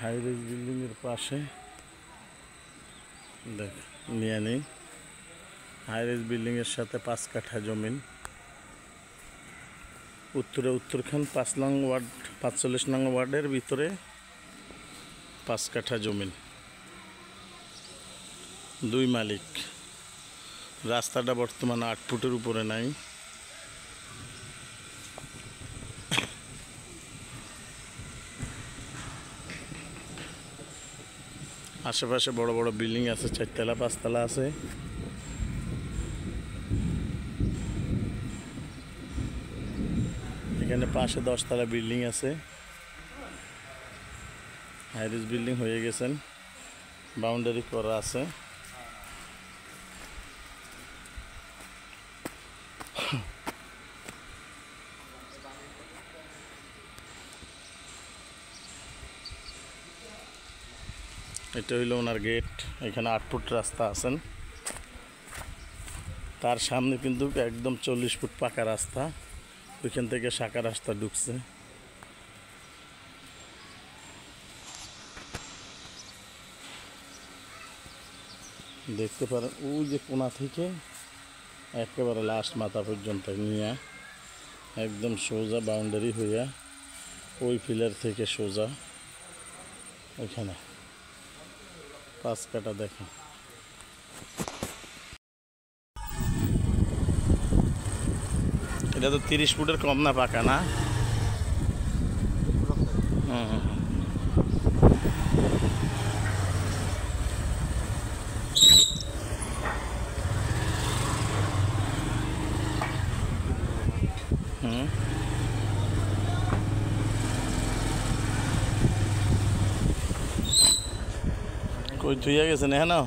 High-rise বিল্ডিংয়ের পাশে দেখ নিয়ে নেই। হাইরেজ বিল্ডিংয়ের সাথে 5 কাঠা জমিন। উত্তরে উত্তরখান 5 নং ওয়ার্ড 45 নং ওয়ার্ডের ভিতরে 5 কাঠা জমিন, 2 মালিক। রাস্তাটা বর্তমানে 8 ফুটের উপরে নাই। আশেপাশে বড় বড় বিল্ডিং আছে, 4 তলা 5 তলা আছে। এখানে পাশে 10 তলা বিল্ডিং আছে। হাইরেজ বিল্ডিং হয়ে গেছেন, বাউন্ডারি করা আছে। এটা হইল ওনার গেট। এখানে 8 ফুট রাস্তা আছেন। তার সামনে কিন্তু একদম 40 ফুট পাকা রাস্তা, ওইখান থেকে শাখা রাস্তা ঢুকছে। দেখতে পারেন ওই যে কোণা থেকে একেবারে লাস্ট মাথা পর্যন্ত নিয়ে একদম সোজা বাউন্ডারি হইয়া ওই পিলার থেকে সোজা ওইখানে 5 কাঠা। দেখেন এটা তো 30 ফুটের কম না, পাকা না? কই ধুইয়া গেছেন? হ্যাঁ না